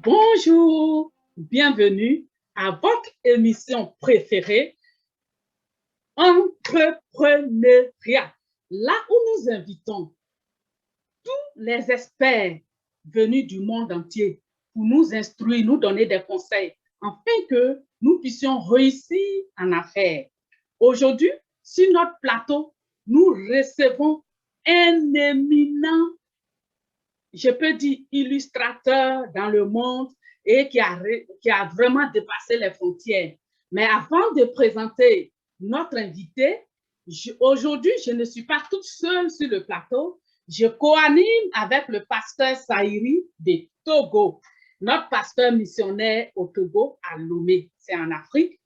Bonjour, bienvenue à votre émission préférée, Entrepreneuriat, là où nous invitons tous les experts venus du monde entier pour nous instruire, nous donner des conseils, afin que nous puissions réussir en affaires. Aujourd'hui, sur notre plateau, nous recevons un éminent, je peux dire, illustrateur dans le monde et qui a vraiment dépassé les frontières. Mais avant de présenter notre invité, aujourd'hui, je ne suis pas toute seule sur le plateau. Je co-anime avec le pasteur Saïri de Togo, notre pasteur missionnaire au Togo, à Lomé, c'est en Afrique.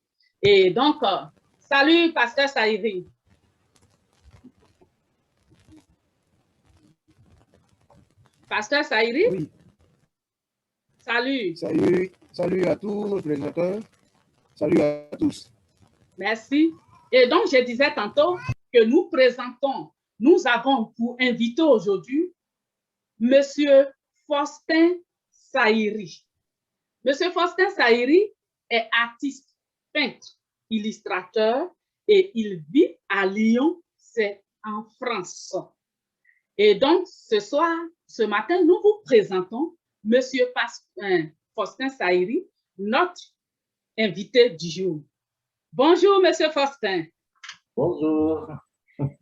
Et donc, salut, pasteur Saïri. Pasteur Saïri? Oui. Salut. Salut à tous nos présenteurs. Salut à tous. Merci. Et donc, je disais tantôt que nous avons pour invité aujourd'hui Monsieur Faustin Saïri. Monsieur Faustin Saïri est artiste, peintre, illustrateur et il vit à Lyon, c'est en France. Et donc, ce matin, nous vous présentons Monsieur Faustin Saïri, notre invité du jour. Bonjour, Monsieur Faustin. Bonjour.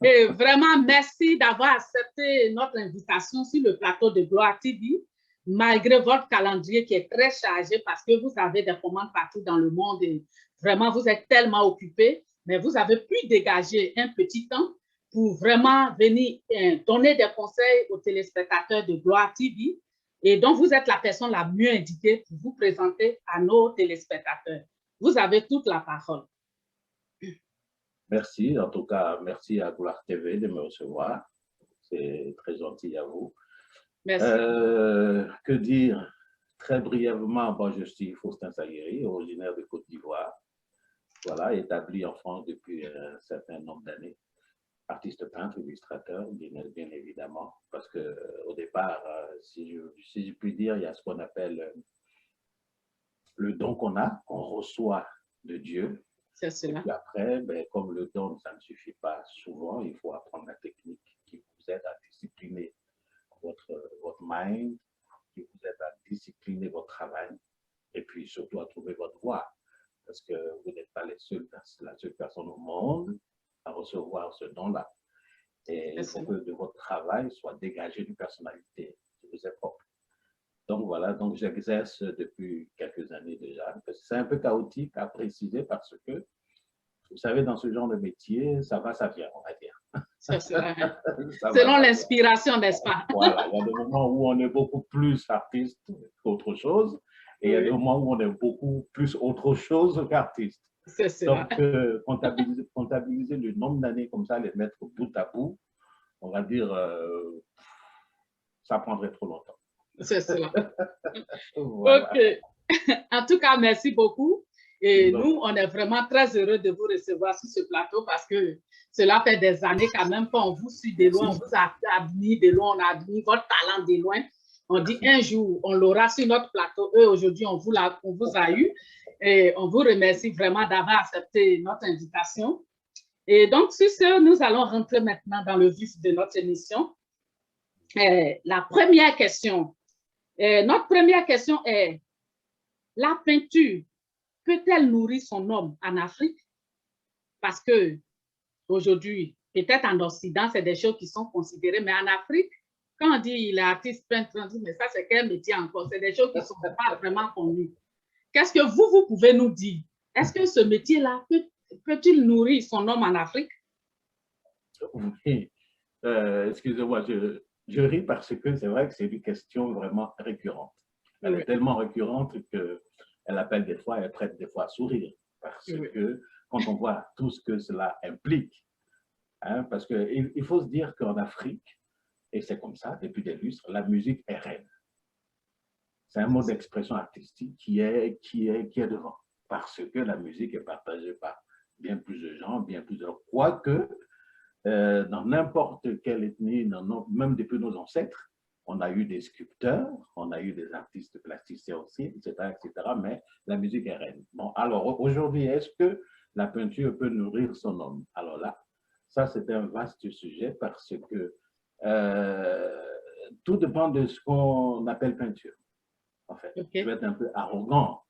Et vraiment, merci d'avoir accepté notre invitation sur le plateau de Gloire TV, malgré votre calendrier qui est très chargé parce que vous avez des commandes partout dans le monde et vraiment, vous êtes tellement occupé, mais vous avez pu dégager un petit temps pour vraiment venir donner des conseils aux téléspectateurs de Gloire TV. Et donc, vous êtes la personne la mieux indiquée pour vous présenter à nos téléspectateurs. Vous avez toute la parole. Merci, en tout cas, merci à Gloire TV de me recevoir. C'est très gentil à vous. Merci. Que dire? Très brièvement, bon, je suis Faustin Saïri, originaire de Côte d'Ivoire. Voilà, établi en France depuis un certain nombre d'années. Artiste peintre, illustrateur, bien évidemment, parce qu'au départ, si je puis dire, il y a ce qu'on appelle le don qu'on reçoit de Dieu. C'est cela. Et puis après, ben, comme le don, ça ne suffit pas souvent, il faut apprendre la technique qui vous aide à discipliner votre mind, qui vous aide à discipliner votre travail, et puis surtout à trouver votre voie. Parce que vous n'êtes pas la seule personne au monde à recevoir ce don-là. Et il faut que de votre travail soit dégagé d'une personnalité qui vous est propre. Donc voilà, donc j'exerce depuis quelques années déjà. C'est un peu chaotique à préciser parce que, vous savez, dans ce genre de métier, ça va, ça vient, on va dire. Selon l'inspiration, n'est-ce pas? Voilà, il y a des moments où on est beaucoup plus artiste qu'autre chose, et il y a des moments où on est beaucoup plus autre chose qu'artiste. Donc, comptabiliser le nombre d'années comme ça, les mettre bout à bout, on va dire, ça prendrait trop longtemps. C'est cela. Voilà. OK. En tout cas, merci beaucoup. Et nous, on est vraiment très heureux de vous recevoir sur ce plateau parce que cela fait des années quand même qu'on vous suit de loin, on vous a admis de loin, on a admis votre talent de loin. On dit un jour, on l'aura sur notre plateau. Aujourd'hui, on vous a eu. Et on vous remercie vraiment d'avoir accepté notre invitation. Et donc, sur ce, nous allons rentrer maintenant dans le vif de notre émission. La première question. Notre première question est, la peinture peut-elle nourrir son homme en Afrique? Parce que aujourd'hui, peut-être en Occident, c'est des choses qui sont considérées, mais en Afrique, quand on dit il est artiste peintre, on dit mais ça c'est quel métier encore? C'est des choses qui ne sont pas vraiment connues. Qu'est-ce que vous pouvez nous dire? Est-ce que ce métier-là peut-il nourrir son homme en Afrique? Oui, excusez-moi, je ris parce que c'est vrai que c'est une question vraiment récurrente. Elle est tellement récurrente qu'elle appelle des fois, elle prête des fois à sourire. Parce que quand on voit tout ce que cela implique, hein, parce qu'il faut se dire qu'en Afrique, et c'est comme ça depuis des lustres, la musique est reine. C'est un mode d'expression artistique qui est devant. Parce que la musique est partagée par bien plus de gens, bien plus de... Quoique, dans n'importe quelle ethnie, même depuis nos ancêtres, On a eu des sculpteurs, on a eu des artistes plasticiens aussi, etc., etc., mais la musique est reine. Bon, alors aujourd'hui, est-ce que la peinture peut nourrir son homme? Alors là, ça c'est un vaste sujet parce que tout dépend de ce qu'on appelle peinture, en fait. Je vais être un peu arrogant,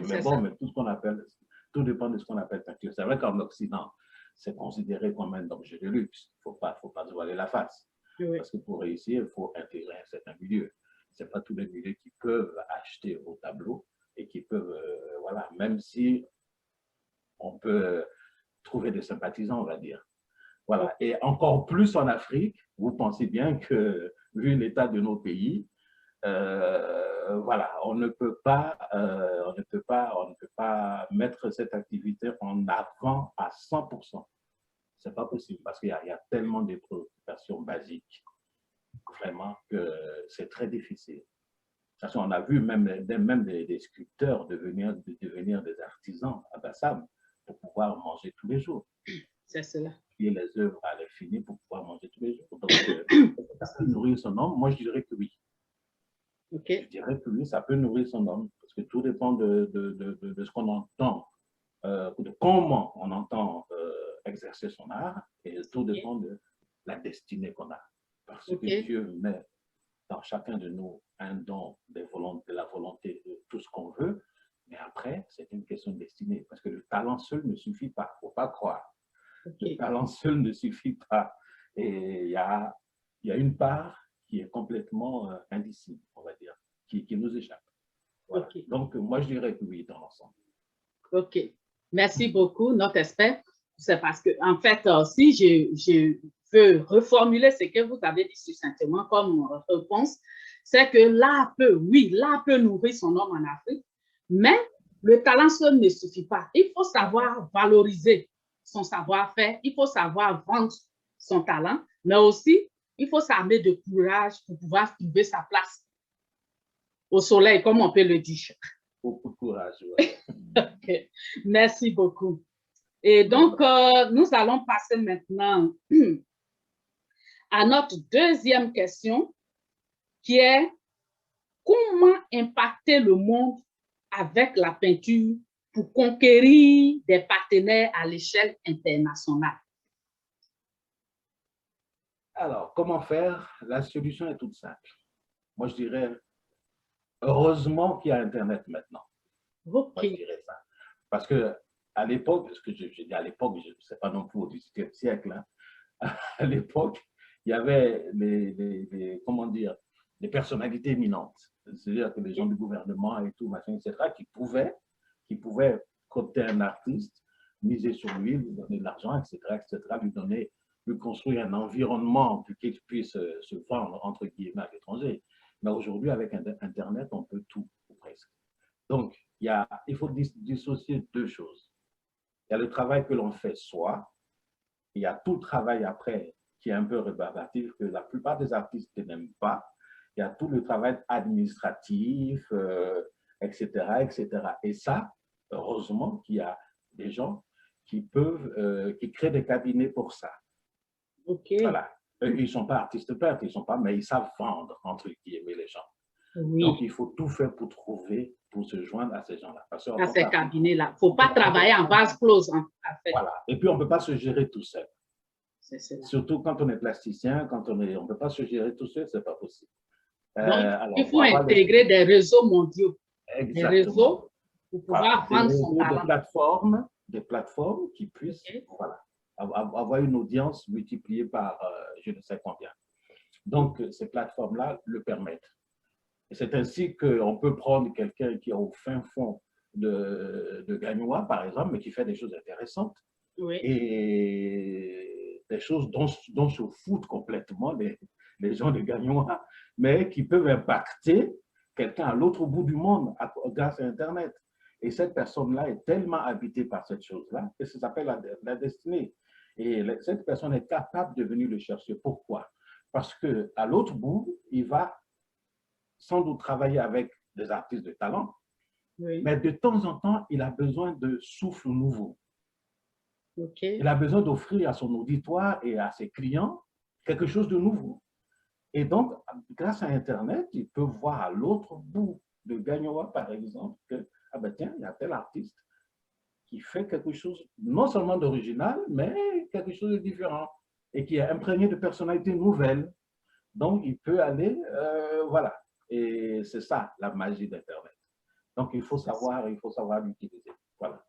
mais bon, mais tout dépend de ce qu'on appelle peinture. C'est vrai qu'en Occident, c'est considéré comme un objet de luxe. Il ne faut pas se voiler la face. Oui. Parce que pour réussir, il faut intégrer un certain milieu. Ce n'est pas tous les milieux qui peuvent acheter au tableau et qui peuvent, voilà, même si on peut trouver des sympathisants, on va dire. Voilà. Et encore plus en Afrique, vous pensez bien que, vu l'état de nos pays, voilà, on ne peut pas mettre cette activité en avant à 100%. C'est pas possible parce qu'il y a tellement de préoccupations basiques, vraiment, que c'est très difficile. Parce qu'on a vu même des sculpteurs devenir des artisans à Bassam pour pouvoir manger tous les jours. C'est cela. Et les œuvres à l'infini pour pouvoir manger tous les jours. Donc, ça peut nourrir son homme? Moi, je dirais que oui. Okay. Je dirais que oui, ça peut nourrir son homme, parce que tout dépend de ce qu'on entend, de comment on entend exercer son art, et tout dépend de la destinée qu'on a. Parce que Dieu met dans chacun de nous un don de la volonté de tout ce qu'on veut, mais après, c'est une question de destinée, parce que le talent seul ne suffit pas, il ne faut pas croire. Le talent seul ne suffit pas. Et il y a une part qui est complètement indicible, on va dire, qui nous échappe. Voilà. Donc, moi, je dirais que oui, dans l'ensemble. OK. Merci beaucoup, notre expert. C'est parce que, en fait, si je veux reformuler ce que vous avez dit succinctement comme réponse, c'est que l'art peut nourrir son homme en Afrique, mais le talent seul ne suffit pas. Il faut savoir valoriser son savoir-faire, il faut savoir vendre son talent, mais aussi, il faut s'armer de courage pour pouvoir trouver sa place au soleil, comme on peut le dire. Beaucoup de courage. Ouais. Okay. Merci beaucoup. Et donc, nous allons passer maintenant à notre deuxième question, qui est comment impacter le monde avec la peinture pour conquérir des partenaires à l'échelle internationale? Alors, comment faire? La solution est toute simple. Moi, je dirais, heureusement qu'il y a Internet maintenant. Okay. Moi, je dirais ça. Parce que à l'époque, ce que je dis à l'époque, je ne sais pas non plus au XVIIIe siècle, hein, à l'époque, il y avait comment dire, des personnalités éminentes. C'est-à-dire que les gens du gouvernement et tout, machin, etc., qui pouvaient coopter un artiste, miser sur lui, lui donner de l'argent, etc., lui construire un environnement pour qu'il puisse se vendre, entre guillemets, à l'étranger. Mais aujourd'hui, avec Internet, on peut tout, ou presque. Donc, il faut dissocier deux choses. Il y a le travail que l'on fait soi, il y a tout le travail après qui est un peu rébarbatif, que la plupart des artistes n'aiment pas. Il y a tout le travail administratif, etc., etc. Et ça, heureusement qu'il y a des gens qui créent des cabinets pour ça. Okay. Voilà. Ils ne sont pas artistes peintres, mais ils savent vendre, entre guillemets, les gens. Oui. Donc, il faut tout faire pour se joindre à ces gens-là. À ces cabinets-là. Il ne faut pas travailler en vase close. En fait. Voilà. Et puis, on ne peut pas se gérer tout seul. Surtout quand on est plasticien, on ne peut pas se gérer tout seul, ce n'est pas possible. Donc, alors, il faut intégrer des réseaux mondiaux. Exactement. Des réseaux pour pouvoir vendre son talent. Des plateformes qui puissent avoir une audience multipliée par je ne sais combien. Donc, ces plateformes-là le permettent. Et c'est ainsi qu'on peut prendre quelqu'un qui est au fin fond de Gagnoa, par exemple, mais qui fait des choses intéressantes. Oui. Et des choses dont se foutent complètement les gens de Gagnoa, mais qui peuvent impacter quelqu'un à l'autre bout du monde grâce à Internet. Et cette personne-là est tellement habitée par cette chose-là que ça s'appelle la destinée. Et cette personne est capable de venir le chercher. Pourquoi? Parce qu'à l'autre bout, il va sans doute travailler avec des artistes de talent, mais de temps en temps, il a besoin de souffle nouveau. Il a besoin d'offrir à son auditoire et à ses clients quelque chose de nouveau. Et donc, grâce à Internet, il peut voir à l'autre bout de Gagnoa, par exemple, que, ah ben tiens, il y a tel artiste qui fait quelque chose, non seulement d'original, mais quelque chose de différent et qui est imprégné de personnalités nouvelles. Donc, il peut aller, voilà. Et c'est ça, la magie d'Internet. Donc, il faut savoir l'utiliser. Voilà.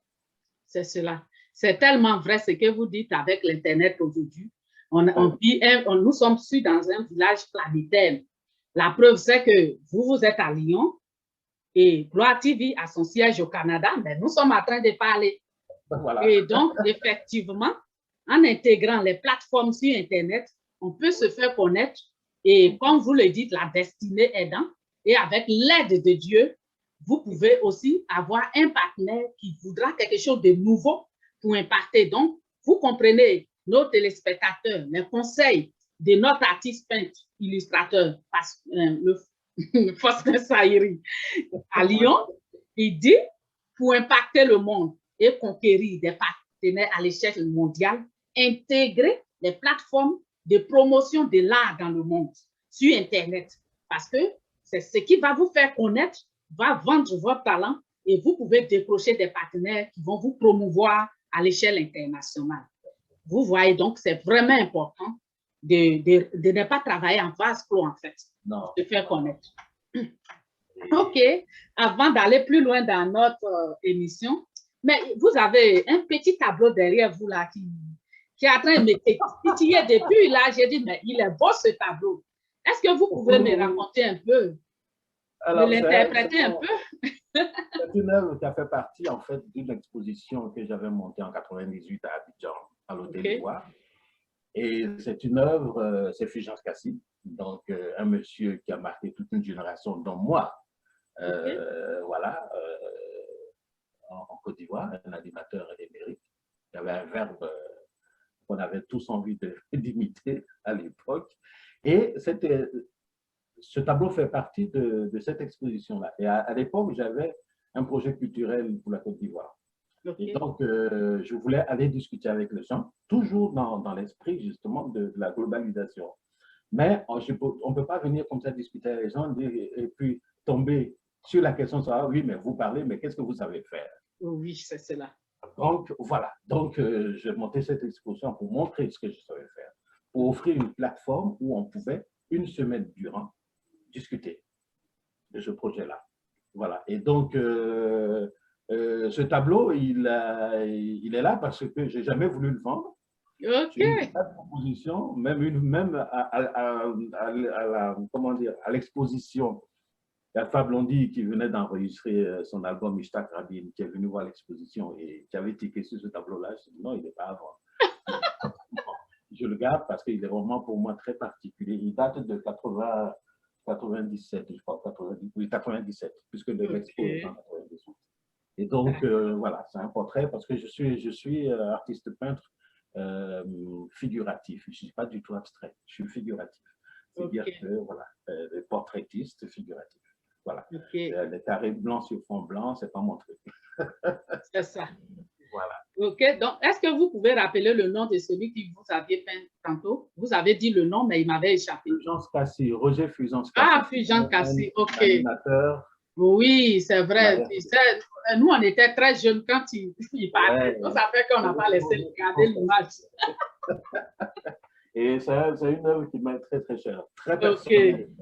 C'est cela. C'est tellement vrai ce que vous dites avec l'Internet aujourd'hui. Nous sommes dans un village planétaire. La preuve, c'est que vous êtes à Lyon et Gloire TV a son siège au Canada, mais nous sommes en train de parler. Voilà. Et donc, effectivement, en intégrant les plateformes sur Internet, on peut se faire connaître et, comme vous le dites, la destinée aidant. Et avec l'aide de Dieu, vous pouvez aussi avoir un partenaire qui voudra quelque chose de nouveau pour impacter. Donc, vous comprenez, nos téléspectateurs, les conseils de notre artiste peintre, illustrateur, Faustin Sahiri, à Lyon, il dit, pour impacter le monde et conquérir des partenaires à l'échelle mondiale, intégrer les plateformes de promotion de l'art dans le monde sur Internet. Parce que c'est ce qui va vous faire connaître, va vendre votre talent et vous pouvez décrocher des partenaires qui vont vous promouvoir à l'échelle internationale. Vous voyez, donc, c'est vraiment important de ne pas travailler en vase clos, en fait, de faire connaître. OK, avant d'aller plus loin dans notre émission, mais vous avez un petit tableau derrière vous là qui est en train de me titiller depuis là. J'ai dit, mais il est beau ce tableau. Est-ce que vous pouvez me raconter un peu, me l'interpréter un peu? C'est une œuvre qui a fait partie, en fait, d'une exposition que j'avais montée en 98 à Abidjan, à l'Hôtel d'Ivoire. Et c'est une œuvre, c'est Fulgence Kassi, donc un monsieur qui a marqué toute une génération, dont moi, voilà, en Côte d'Ivoire, un animateur émérite, qui avait un verbe qu'on avait tous envie d'imiter à l'époque. Et ce tableau fait partie de cette exposition-là. Et à l'époque, j'avais un projet culturel pour la Côte d'Ivoire. Et donc, je voulais aller discuter avec les gens, toujours dans l'esprit justement de la globalisation. Mais on ne peut pas venir comme ça discuter avec les gens et puis tomber sur la question, oui, mais vous parlez, mais qu'est-ce que vous savez faire? Oui, c'est cela. Donc, voilà. Donc, j'ai monté cette exposition pour montrer ce que je savais faire, pour offrir une plateforme où on pouvait, une semaine durant, discuter de ce projet-là. Voilà. Et donc, ce tableau, il est là parce que je n'ai jamais voulu le vendre. OK. J'ai eu une proposition, même à l'exposition. Il y a Fab Londi qui venait d'enregistrer son album Ishtak Rabin, qui est venu voir l'exposition et qui avait tiqué sur ce tableau-là. Je dis non, il n'est pas à vendre. Je le garde parce qu'il est vraiment pour moi très particulier. Il date de 97, je crois, 97, puisque de l'expo est en 98. Et donc, voilà, c'est un portrait parce que je suis artiste peintre figuratif. Je ne suis pas du tout abstrait, je suis figuratif. C'est-à-dire que, voilà, le portraitiste figuratif. Voilà. Les carrés blancs sur fond blanc, c'est pas mon truc. C'est ça. Voilà. OK. Donc, est-ce que vous pouvez rappeler le nom de celui qui vous aviez peint tantôt? Vous avez dit le nom, mais il m'avait échappé. Fulgence Kassi, Roger Fulgence Kassi. Ah, Fulgence Kassi, OK. Animateur. Oui, c'est vrai. Nous, on était très jeunes quand il parlait. Ouais. Ça fait qu'on n'a pas laissé regarder l'image. Et c'est une œuvre qui m'est très, très chère. Très personnelle. OK.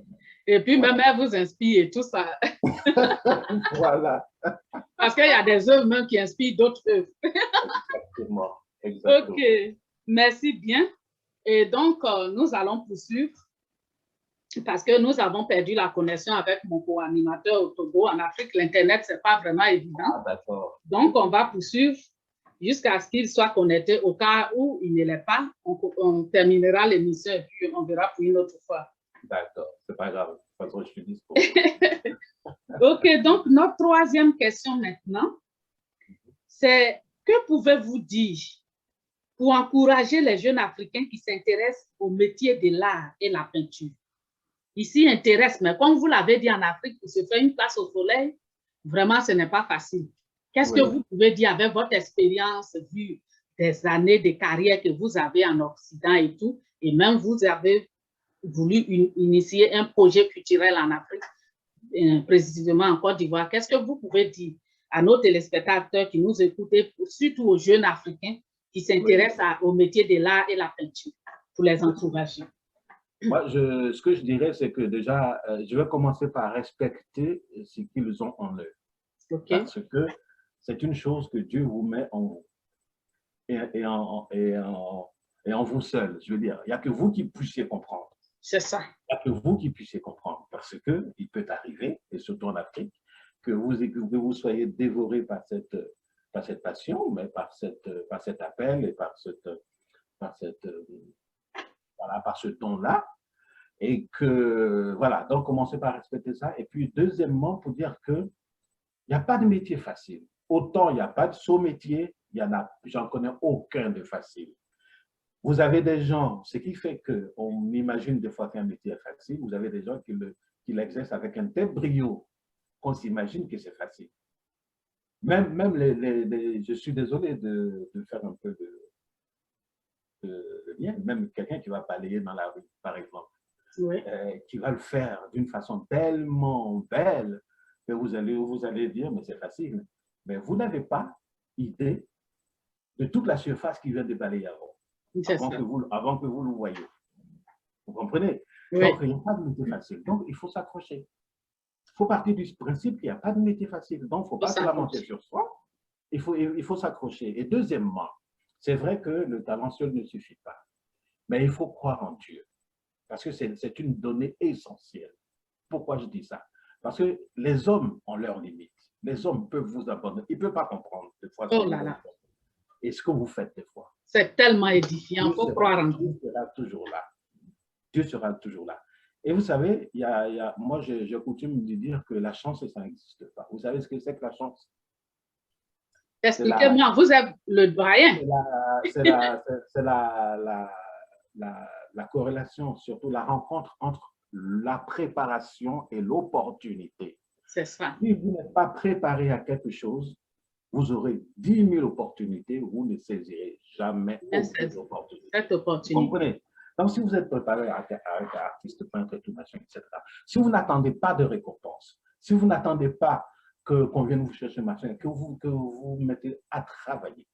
Et puis, même elle vous inspire et tout ça. Voilà. Parce qu'il y a des œuvres même qui inspirent d'autres œuvres. Exactement. Exactement. OK. Merci bien. Et donc, nous allons poursuivre parce que nous avons perdu la connexion avec mon co-animateur au Togo. En Afrique, l'Internet, ce n'est pas vraiment évident. Ah, d'accord. Donc, on va poursuivre jusqu'à ce qu'il soit connecté. Au cas où il ne l'est pas, on terminera l'émission et puis on verra pour une autre fois. D'accord, c'est pas grave. De toute façon, je suis dispo. OK, donc notre troisième question maintenant, c'est que pouvez-vous dire pour encourager les jeunes Africains qui s'intéressent au métier de l'art et la peinture? Ici, intéresse, mais comme vous l'avez dit en Afrique, pour se faire une place au soleil, vraiment, ce n'est pas facile. Qu'est-ce que vous pouvez dire avec votre expérience, vu des années de carrière que vous avez en Occident et tout, et même vous avez voulu initier un projet culturel en Afrique, précisément en Côte d'Ivoire. Qu'est-ce que vous pouvez dire à nos téléspectateurs qui nous écoutent, surtout aux jeunes Africains qui s'intéressent au métier de l'art et la peinture, pour les encourager? Moi, ce que je dirais, c'est que déjà, je vais commencer par respecter ce qu'ils ont en eux. Okay. Parce que c'est une chose que Dieu vous met en vous et en vous seul. Je veux dire, il n'y a que vous qui puissiez comprendre. C'est ça. Il n'y a que vous qui puissiez comprendre. Parce qu'il peut arriver, et surtout en Afrique, que vous soyez dévoré par cette passion, mais par cet appel et par ce don-là. Et que, voilà, donc commencez par respecter ça. Et puis, deuxièmement, pour dire qu'il n'y a pas de métier facile. Autant il n'y a pas de saut métier, j'en connais aucun de facile. Vous avez des gens, ce qui fait qu'on imagine des fois qu'un métier est facile, vous avez des gens qui l'exercent avec un tel brio qu'on s'imagine que c'est facile. Même je suis désolé de faire un peu de lien, même quelqu'un qui va balayer dans la rue, par exemple. Oui. Qui va le faire d'une façon tellement belle que vous allez dire, mais c'est facile. Mais vous n'avez pas idée de toute la surface qui vient de balayer avant que vous le voyez. Vous comprenez? Oui. Donc, il n'y a pas de métier facile. Donc, il faut s'accrocher. Il faut partir du principe qu'il n'y a pas de métier facile. Donc, il ne faut pas se lamenter sur soi. Il faut s'accrocher. Et deuxièmement, c'est vrai que le talent seul ne suffit pas. Mais il faut croire en Dieu. Parce que c'est une donnée essentielle. Pourquoi je dis ça? Parce que les hommes ont leurs limites. Les hommes peuvent vous abandonner. Ils ne peuvent pas comprendre des fois. Oh là là. Et ce que vous faites des fois. C'est tellement édifiant. Il faut croire en Dieu. Dieu sera toujours là. Dieu sera toujours là. Et vous savez, moi, j'ai coutume de dire que la chance, ça n'existe pas. Vous savez ce que c'est que la chance? Expliquez-moi, vous êtes le doyen. C'est la corrélation, surtout la rencontre entre la préparation et l'opportunité. C'est ça. Si vous n'êtes pas préparé à quelque chose, vous aurez 10 000 opportunités, vous ne saisirez jamais aucune opportunité. Cette opportunité. Vous comprenez? Donc, si vous êtes préparé avec artiste, peintre, tout machin, etc., si vous n'attendez pas de récompense, si vous n'attendez pas qu'on vienne vous chercher machin, que vous vous mettez à travailler,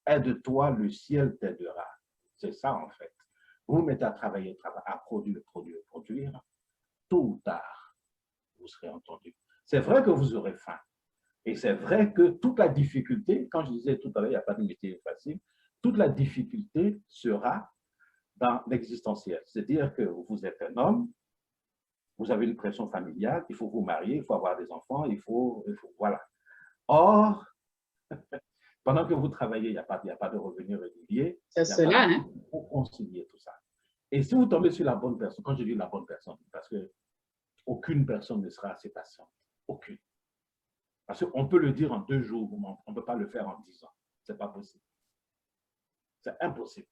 aide-toi, le ciel t'aidera. C'est ça, en fait. Vous vous mettez à travailler, à produire, tôt ou tard, vous serez entendu. C'est vrai que vous aurez faim. Et c'est vrai que toute la difficulté, quand je disais tout à l'heure, il n'y a pas de métier facile, toute la difficulté sera dans l'existentiel. C'est-à-dire que vous êtes un homme, vous avez une pression familiale, il faut vous marier, il faut avoir des enfants, voilà. Or, pendant que vous travaillez, il n'y a pas de revenus réguliers. C'est cela, hein? Il faut concilier tout ça. Et si vous tombez sur la bonne personne, quand je dis la bonne personne, parce qu'aucune personne ne sera assez patiente. Aucune. Parce qu'on peut le dire en 2 jours, on ne peut pas le faire en 10 ans. Ce n'est pas possible. C'est impossible.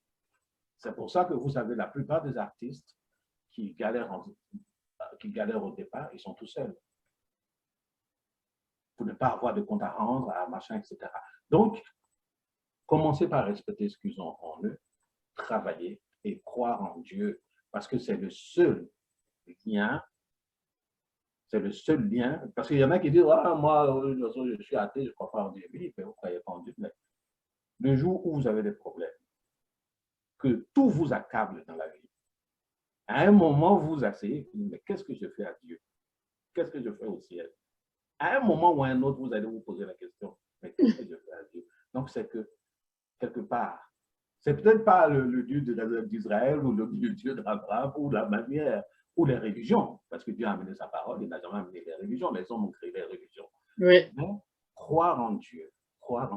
C'est pour ça que vous avez la plupart des artistes qui galèrent au départ, ils sont tout seuls. Pour ne pas avoir de compte à rendre, à machin, etc. Donc, commencez par respecter ce qu'ils ont en eux, travailler et croire en Dieu, parce que c'est le seul lien. C'est le seul lien. Parce qu'il y en a qui disent, ah, moi, je suis athée, je ne crois pas en Dieu. Oui, mais vous ne croyez pas en Dieu. Mais le jour où vous avez des problèmes, que tout vous accable dans la vie, à un moment, vous vous asseyez, mais qu'est-ce que je fais à Dieu? Qu'est-ce que je fais au ciel? À un moment ou à un autre, vous allez vous poser la question, mais qu'est-ce que je fais à Dieu? Donc, c'est que, quelque part, c'est peut-être pas le Dieu d'Israël ou le Dieu d'Abraham ou la manière, ou les religions, parce que Dieu a amené sa parole, il n'a jamais amené les religions, les hommes ont créé les religions. Oui. Mais croire en Dieu, croire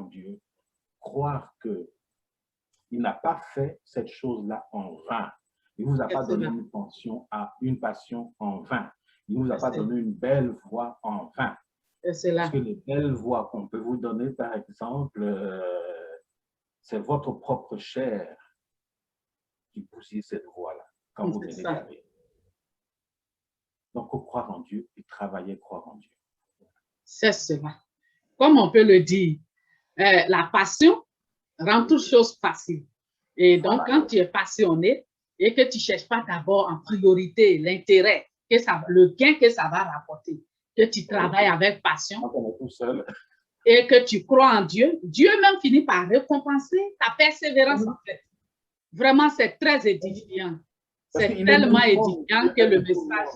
qu'il n'a pas fait cette chose-là en vain. Il ne vous a pas donné une passion en vain. Il ne vous a pas donné une belle voix en vain. Parce que les belles voix qu'on peut vous donner, par exemple, c'est votre propre chair qui pousse cette voix-là quand vous venez d'arriver. Donc, croire en Dieu et travailler, croire en Dieu. C'est cela. Comme on peut le dire, la passion rend toute chose facile. Et donc, quand tu es passionné, et que tu ne cherches pas d'abord en priorité l'intérêt, le gain que ça va rapporter, que tu travailles avec passion et que tu crois en Dieu, Dieu même finit par récompenser ta persévérance en fait. Vraiment, c'est très édifiant. C'est tellement édifiant que le message...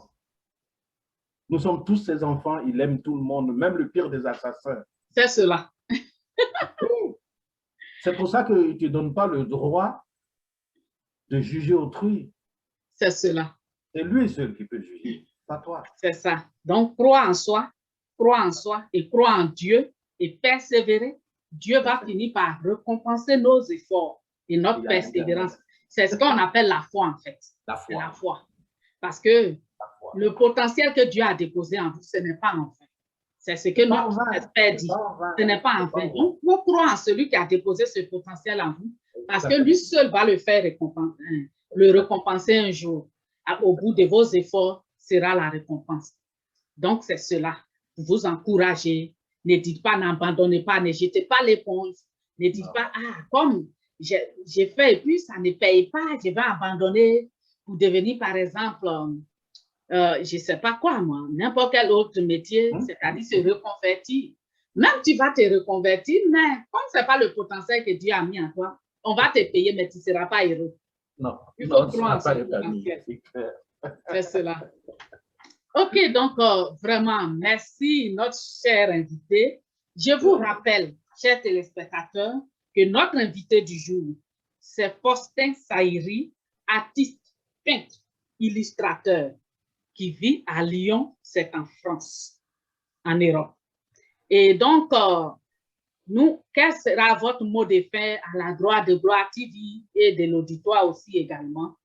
Nous sommes tous ses enfants, il aime tout le monde, même le pire des assassins. C'est cela. C'est pour ça qu'il ne te donne pas le droit de juger autrui. C'est cela. C'est lui seul qui peut juger, pas toi. C'est ça. Donc, crois en soi et crois en Dieu et persévérer. Dieu va finir par récompenser nos efforts et notre persévérance. C'est ce qu'on appelle la foi, en fait. La foi. La foi. Parce que le potentiel que Dieu a déposé en vous, ce n'est pas en vain. C'est ce que notre expert dit. Ce n'est pas en vain. Donc, vous croyez en celui qui a déposé ce potentiel en vous, parce que lui seul va le faire récompenser un jour. Au bout de vos efforts sera la récompense. Donc, c'est cela. Vous encouragez. Ne dites pas, n'abandonnez pas, ne jetez pas l'éponge. Ne dites pas, comme j'ai fait et puis ça ne paye pas, je vais abandonner pour devenir, par exemple, je ne sais pas quoi, moi, n'importe quel autre métier, c'est-à-dire se reconvertir. Même tu vas te reconvertir, mais comme ce n'est pas le potentiel que Dieu a mis en toi, on va te payer, mais tu ne seras pas heureux. Non, il faut croire en ce potentiel. C'est cela. OK, donc vraiment, merci notre cher invité. Je vous rappelle, chers téléspectateurs, que notre invité du jour, c'est Faustin Saïri, artiste, peintre, illustrateur, qui vit à Lyon, c'est en France, en Europe. Et donc, quel sera votre mot de fin à l'endroit de Gloire TV et de l'auditoire aussi également?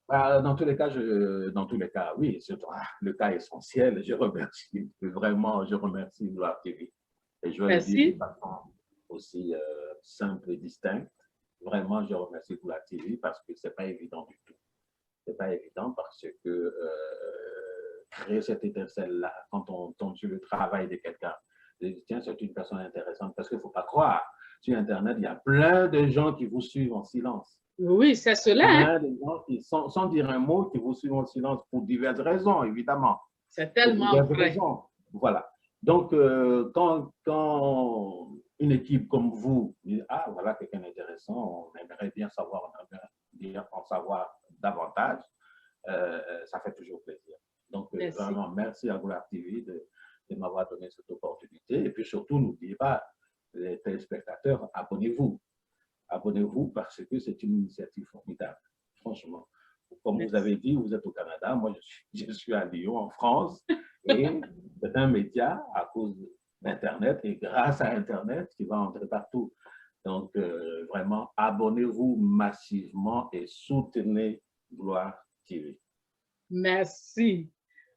Dans tous les cas, oui, surtout le cas essentiel, je remercie, vraiment, je remercie Gloire TV. Et je vais le dire de façon aussi simple et distincte. Vraiment, je remercie Gloire TV parce que ce n'est pas évident du tout. Ce n'est pas évident parce que créer cette étincelle-là, quand on tombe sur le travail de quelqu'un, tiens, c'est une personne intéressante, parce qu'il ne faut pas croire, sur Internet, il y a plein de gens qui vous suivent en silence. Oui, c'est cela. Plein de gens qui, sans dire un mot, qui vous suivent en silence pour diverses raisons, évidemment. C'est tellement vrai. Voilà. Donc, quand une équipe comme vous dit, ah, voilà quelqu'un d'intéressant, on aimerait bien savoir, en savoir davantage, ça fait toujours plaisir. Donc, vraiment, merci à Gloire TV de m'avoir donné cette opportunité. Et puis surtout, n'oubliez pas, les téléspectateurs, abonnez-vous. Abonnez-vous parce que c'est une initiative formidable, franchement. Comme vous avez dit, vous êtes au Canada, moi je suis à Lyon, en France, et c'est un média à cause d'Internet et grâce à Internet qui va entrer partout. Donc, vraiment, abonnez-vous massivement et soutenez Gloire TV. Merci.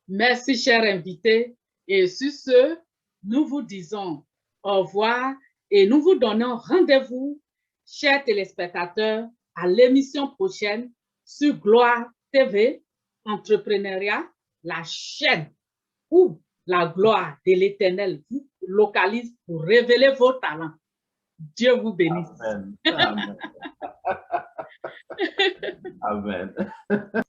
Merci, cher invité. Et sur ce, nous vous disons au revoir et nous vous donnons rendez-vous, chers téléspectateurs, à l'émission prochaine sur Gloire TV, Entrepreneuriat, la chaîne où la gloire de l'Éternel vous localise pour révéler vos talents. Dieu vous bénisse. Amen. Amen. Amen.